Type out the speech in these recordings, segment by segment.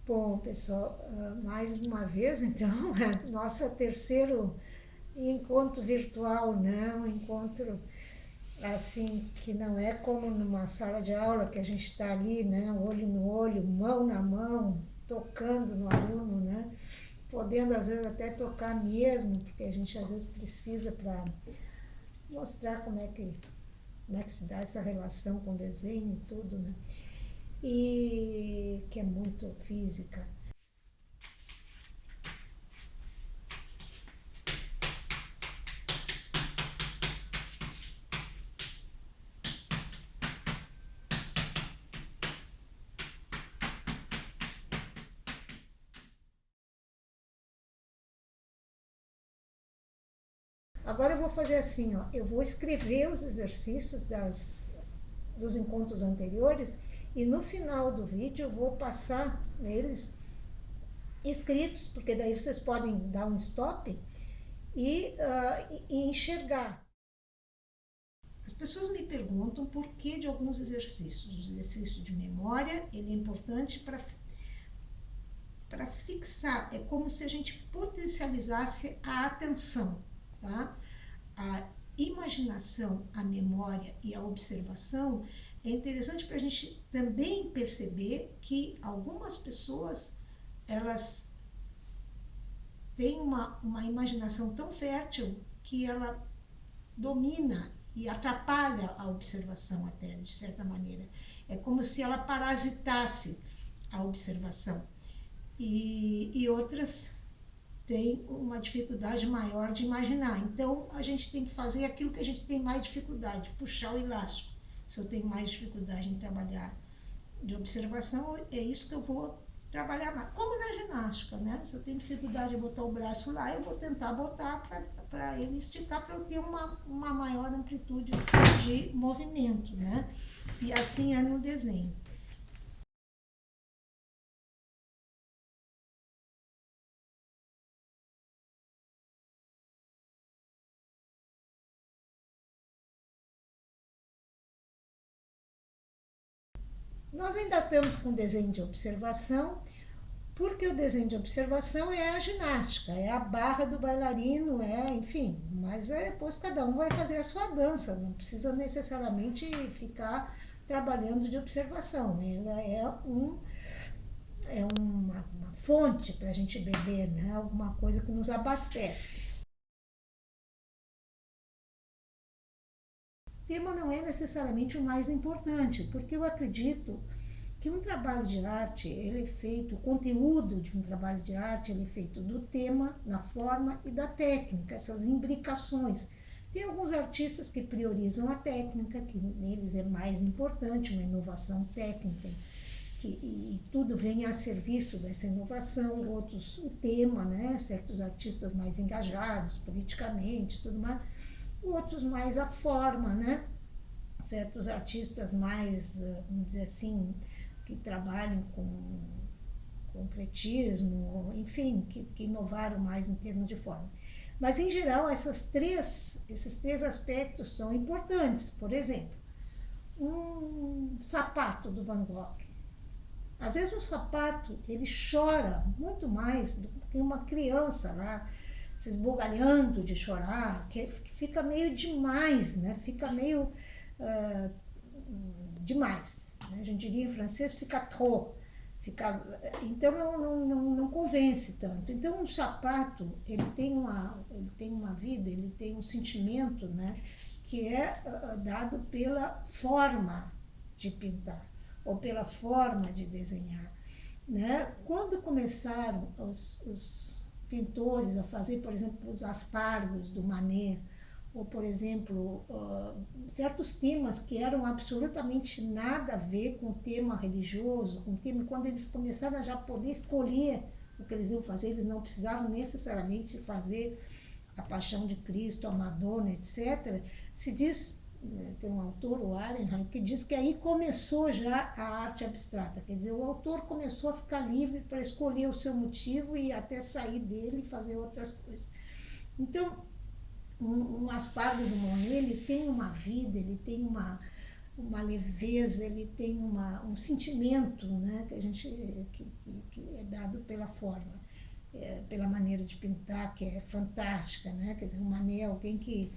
Bom, pessoal, mais uma vez, então, nosso terceiro encontro virtual, né? Um encontro assim que não é como numa sala de aula que a gente está ali, né? Olho no olho, mão na mão, tocando no aluno, né? Podendo às vezes até tocar mesmo, porque a gente às vezes precisa para mostrar como é que se dá essa relação com o desenho e tudo, né? E que é muito física. Agora eu vou fazer assim, ó, eu vou escrever os exercícios dos encontros anteriores e no final do vídeo eu vou passar eles escritos, porque daí vocês podem dar um stop e enxergar. As pessoas me perguntam por que de alguns exercícios. O exercício de memória, ele é importante para fixar, é como se a gente potencializasse a atenção, tá? A imaginação, a memória e a observação é interessante para a gente também perceber que algumas pessoas elas têm uma imaginação tão fértil que ela domina e atrapalha a observação até, de certa maneira. É como se ela parasitasse a observação. E outras têm uma dificuldade maior de imaginar. Então, a gente tem que fazer aquilo que a gente tem mais dificuldade, puxar o elástico. Se eu tenho mais dificuldade em trabalhar de observação, é isso que eu vou trabalhar mais. Como na ginástica, né? Se eu tenho dificuldade de botar o braço lá, eu vou tentar botar para ele esticar, para eu ter uma maior amplitude de movimento, né? E assim é no desenho. Nós ainda estamos com desenho de observação, porque o desenho de observação é a ginástica, é a barra do bailarino, enfim, mas depois cada um vai fazer a sua dança, não precisa necessariamente ficar trabalhando de observação, ela é uma fonte para a gente beber, né? Alguma coisa que nos abastece. O tema não é necessariamente o mais importante, porque eu acredito que um trabalho de arte, ele é feito, o conteúdo de um trabalho de arte, ele é feito do tema, da forma e da técnica, essas imbricações. Tem alguns artistas que priorizam a técnica, que neles é mais importante, uma inovação técnica, e tudo vem a serviço dessa inovação, outros o tema, né? Certos artistas mais engajados politicamente, tudo mais, outros mais a forma, né? Certos artistas mais, vamos dizer assim, que trabalham com concretismo, enfim, que inovaram mais em termos de forma. Mas, em geral, esses três aspectos são importantes. Por exemplo, um sapato do Van Gogh. Às vezes um sapato, ele chora muito mais do que uma criança lá, se esbugalhando de chorar, que fica meio demais, né? Fica meio uh, demais. Né? A gente diria em francês, fica trop. Então não convence tanto. Então um sapato, ele tem uma vida, ele tem um sentimento, né, que é dado pela forma de pintar ou pela forma de desenhar. Né? Quando começaram os pintores a fazer, por exemplo, os aspargos do Manet, ou, por exemplo, certos temas que eram absolutamente nada a ver com o tema religioso, com o tema, quando eles começaram a já poder escolher o que eles iam fazer, eles não precisavam necessariamente fazer a Paixão de Cristo, a Madonna, etc., se diz, tem um autor, o Arenheim, que diz que aí começou já a arte abstrata, quer dizer, o autor começou a ficar livre para escolher o seu motivo e até sair dele e fazer outras coisas. Então, um aspargo do Monet, ele tem uma vida, ele tem uma leveza, ele tem um sentimento, né, que é dado pela forma, pela maneira de pintar, que é fantástica, né? Quer dizer, o Manet é alguém que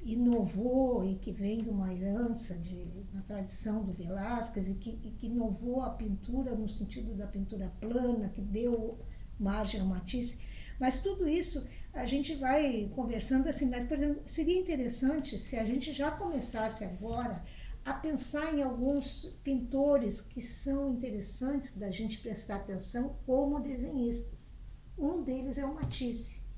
inovou e que vem de uma herança, de uma tradição do Velázquez e que inovou a pintura no sentido da pintura plana, que deu margem ao Matisse. Mas tudo isso a gente vai conversando assim, mas, por exemplo, seria interessante se a gente já começasse agora a pensar em alguns pintores que são interessantes da gente prestar atenção como desenhistas. Um deles é o Matisse.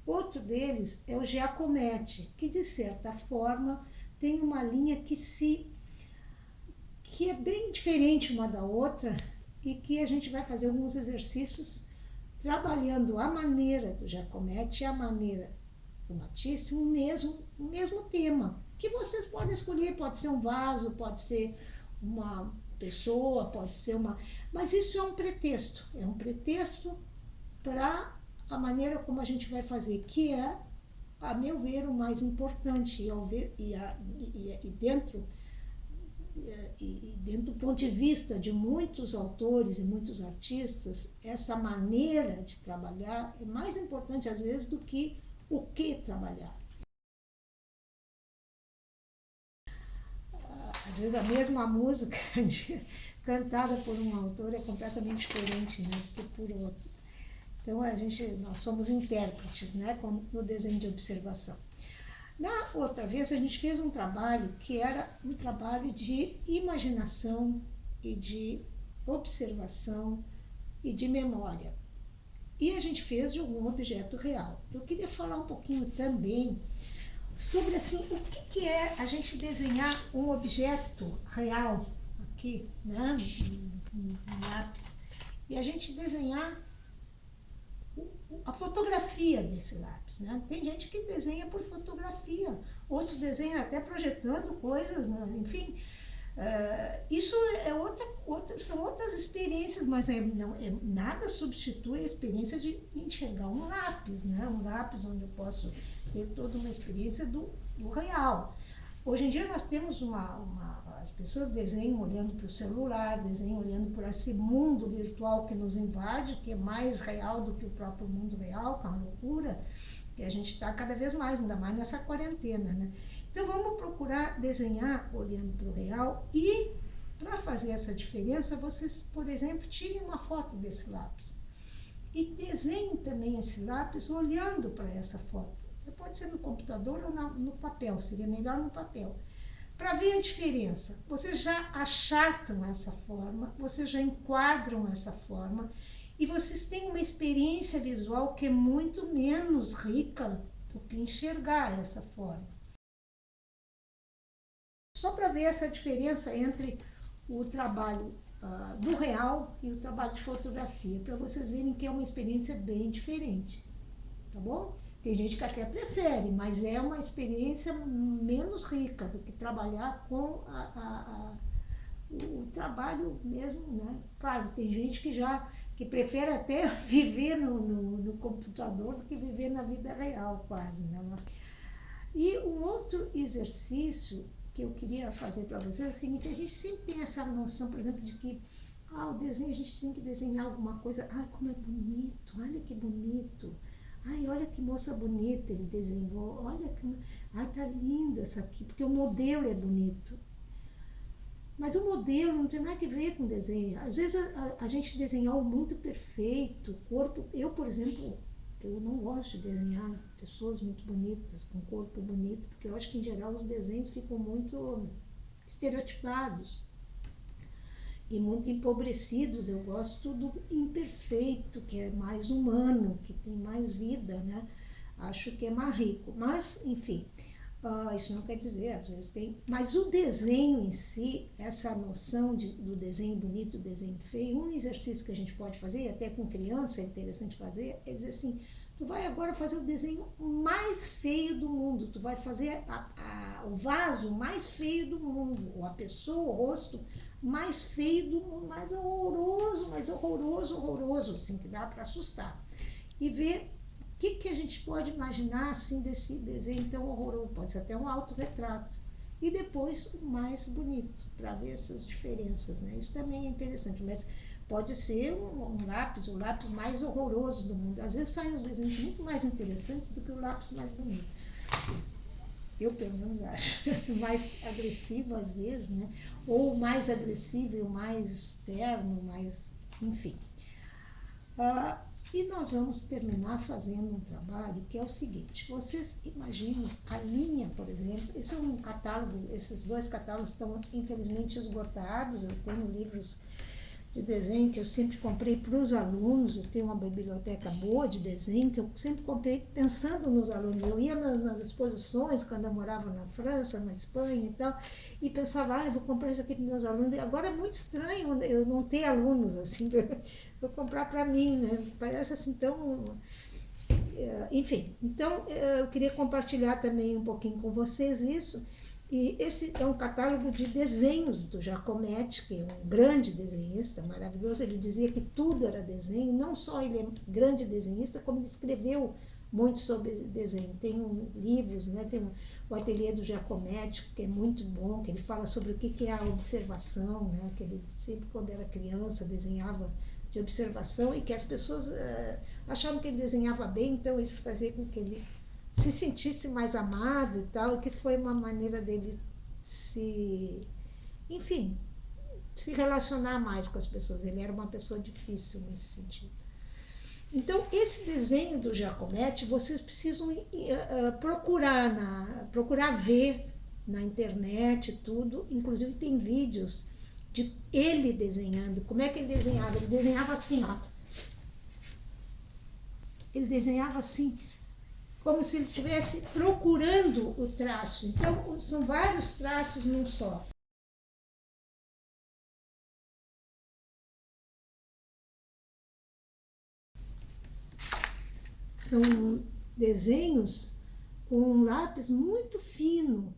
Outro deles é o Giacometti, que de certa forma tem uma linha que é bem diferente uma da outra e que a gente vai fazer alguns exercícios trabalhando a maneira do Giacometti e a maneira do Matisse, o mesmo tema, que vocês podem escolher, pode ser um vaso, pode ser uma pessoa, pode ser uma... Mas isso é um pretexto para a maneira como a gente vai fazer, que é, a meu ver, o mais importante, e dentro do ponto de vista de muitos autores e muitos artistas, essa maneira de trabalhar é mais importante, às vezes, do que o que trabalhar. Às vezes, a mesma música cantada por um autor é completamente diferente, né, do que por outro. Então, nós somos intérpretes, né, no desenho de observação. Na outra vez, a gente fez um trabalho que era um trabalho de imaginação e de observação e de memória. E a gente fez de algum objeto real. Eu queria falar um pouquinho também sobre assim, o que é a gente desenhar um objeto real aqui, né, no lápis, e a gente desenhar a fotografia desse lápis, né? Tem gente que desenha por fotografia, outros desenham até projetando coisas, né? Enfim, isso são outras experiências, mas nada substitui a experiência de enxergar um lápis, né? Um lápis onde eu posso ter toda uma experiência do real. Hoje em dia nós temos as pessoas desenham olhando para o celular, desenham olhando por esse mundo virtual que nos invade, que é mais real do que o próprio mundo real, que é uma loucura, que a gente está cada vez mais, ainda mais nessa quarentena, né? Então vamos procurar desenhar olhando para o real e, para fazer essa diferença, vocês, por exemplo, tirem uma foto desse lápis e desenhem também esse lápis olhando para essa foto. Pode ser no computador ou no papel, seria melhor no papel. Para ver a diferença, vocês já achatam essa forma, vocês já enquadram essa forma e vocês têm uma experiência visual que é muito menos rica do que enxergar essa forma. Só para ver essa diferença entre o trabalho do real e o trabalho de fotografia, para vocês verem que é uma experiência bem diferente, tá bom? Tem gente que até prefere, mas é uma experiência menos rica do que trabalhar com o trabalho mesmo, né? Claro, tem gente que prefere até viver no computador do que viver na vida real, quase, né? E um outro exercício que eu queria fazer para vocês é o seguinte: a gente sempre tem essa noção, por exemplo, de que o desenho, a gente tem que desenhar alguma coisa. Ai, como é bonito, olha que bonito. Ai, olha que moça bonita ele desenhou, olha que... Ai, tá lindo essa aqui, porque o modelo é bonito. Mas o modelo não tem nada a ver com desenho. Às vezes a gente desenhar o muito perfeito, corpo... Eu, por exemplo, eu não gosto de desenhar pessoas muito bonitas, com corpo bonito, porque eu acho que, em geral, os desenhos ficam muito estereotipados e muito empobrecidos. Eu gosto do imperfeito, que é mais humano, que tem mais vida, né? Acho que é mais rico. Mas, enfim, isso não quer dizer, às vezes tem... Mas o desenho em si, essa noção do desenho bonito, do desenho feio, um exercício que a gente pode fazer, e até com criança é interessante fazer, é dizer assim: tu vai agora fazer o desenho mais feio do mundo, tu vai fazer o vaso mais feio do mundo, ou a pessoa, o rosto mais feio do mundo, mais horroroso, horroroso, assim, que dá para assustar. E ver que a gente pode imaginar assim desse desenho tão horroroso? Pode ser até um autorretrato. E depois o mais bonito, para ver essas diferenças, né? Isso também é interessante, mas pode ser um lápis, o lápis mais horroroso do mundo. Às vezes saem uns desenhos muito mais interessantes do que o lápis mais bonito. Eu, pelo menos, acho. Mais agressivo, às vezes, né? Ou mais agressivo e o mais terno, mais... Enfim. E nós vamos terminar fazendo um trabalho que é o seguinte. Vocês imaginam a linha, por exemplo. Esse é um catálogo, esses 2 catálogos estão, infelizmente, esgotados. Eu tenho livros de desenho que eu sempre comprei para os alunos. Eu tenho uma biblioteca boa de desenho que eu sempre comprei pensando nos alunos. Eu ia nas exposições quando eu morava na França, na Espanha e tal, e pensava, eu vou comprar isso aqui para meus alunos. E agora é muito estranho eu não ter alunos assim, vou comprar para mim, né? Parece assim tão... Enfim, então eu queria compartilhar também um pouquinho com vocês isso. E esse é um catálogo de desenhos do Giacometti, que é um grande desenhista, maravilhoso. Ele dizia que tudo era desenho, não só ele é grande desenhista, como ele escreveu muito sobre desenho. Tem livros, né? Tem o Ateliê do Giacometti, que é muito bom, que ele fala sobre o que é a observação, né? Que ele sempre, quando era criança, desenhava de observação e que as pessoas achavam que ele desenhava bem, então isso fazia com que ele se sentisse mais amado e tal, e que isso foi uma maneira dele enfim, se relacionar mais com as pessoas. Ele era uma pessoa difícil nesse sentido. Então, esse desenho do Giacometti, vocês precisam procurar ver na internet tudo, inclusive tem vídeos de ele desenhando. Como é que ele desenhava? Ele desenhava assim, ó. Ele desenhava assim, como se ele estivesse procurando o traço. Então, são vários traços num só. São desenhos com um lápis muito fino.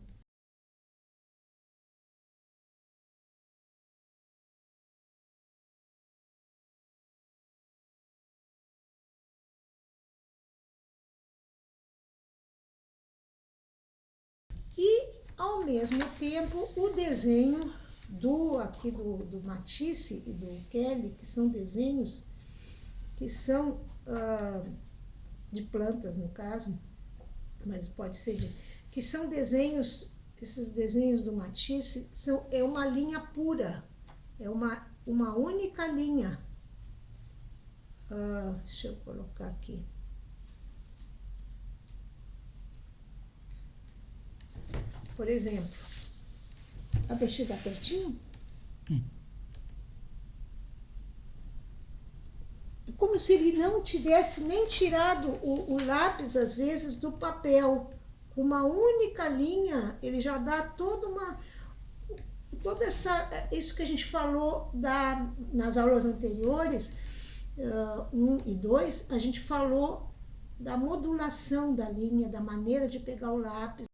E, ao mesmo tempo, o desenho do Matisse e do Kelly, que são desenhos que são de plantas, no caso, mas pode ser que são desenhos, esses desenhos do Matisse é uma linha pura, é uma única linha. Deixa eu colocar aqui. Por exemplo, dá para chegar pertinho? Como se ele não tivesse nem tirado o lápis, às vezes, do papel. Uma única linha, ele já dá toda isso que a gente falou nas aulas anteriores, 1 e 2, a gente falou da modulação da linha, da maneira de pegar o lápis.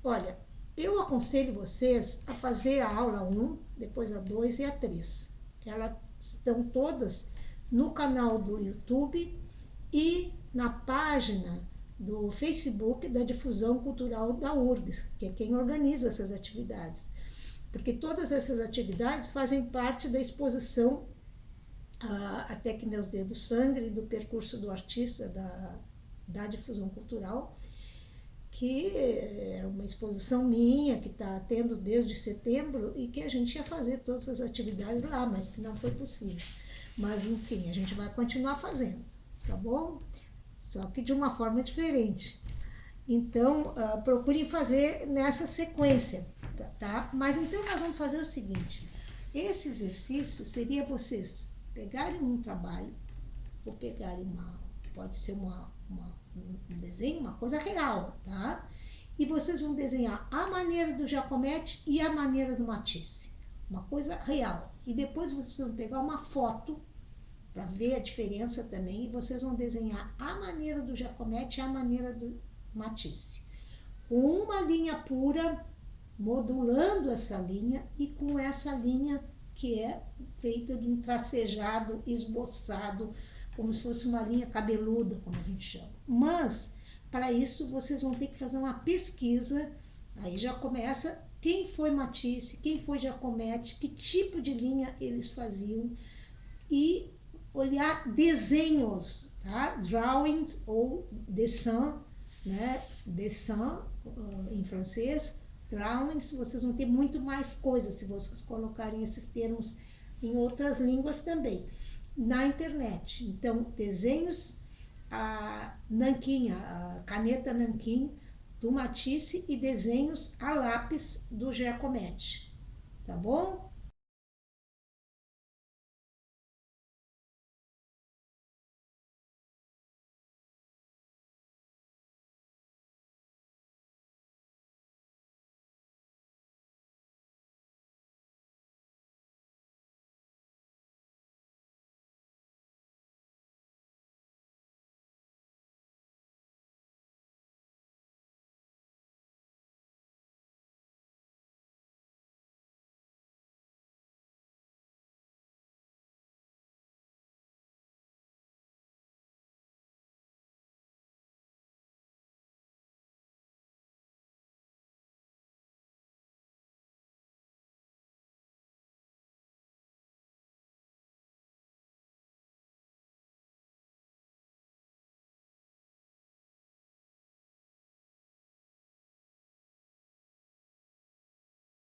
Olha, eu aconselho vocês a fazer a aula 1, depois a 2 e a 3. Elas estão todas no canal do YouTube e na página do Facebook da Difusão Cultural da URGS, que é quem organiza essas atividades. Porque todas essas atividades fazem parte da exposição Até que Meus Dedos Sangrem, do percurso do artista da Difusão Cultural, que é uma exposição minha, que está tendo desde setembro, e que a gente ia fazer todas as atividades lá, mas que não foi possível. Mas, enfim, a gente vai continuar fazendo, tá bom? Só que de uma forma diferente. Então, procurem fazer nessa sequência, tá? Mas então nós vamos fazer o seguinte, esse exercício seria vocês pegarem um trabalho, ou pegarem pode ser um desenho, uma coisa real, tá? E vocês vão desenhar a maneira do Giacometti e a maneira do Matisse. Uma coisa real. E depois vocês vão pegar uma foto para ver a diferença também, e vocês vão desenhar a maneira do Giacometti e a maneira do Matisse. Com uma linha pura, modulando essa linha e com essa linha que é feita de um tracejado esboçado, como se fosse uma linha cabeluda, como a gente chama. Mas, para isso, vocês vão ter que fazer uma pesquisa, aí já começa quem foi Matisse, quem foi Giacometti, que tipo de linha eles faziam, e olhar desenhos, tá? Drawings ou dessin, né? Dessin em francês, drawings, vocês vão ter muito mais coisas se vocês colocarem esses termos em outras línguas também, na internet. Então, desenhos, a nanquim, a caneta nanquim do Matisse e desenhos a lápis do Giacometti, tá bom?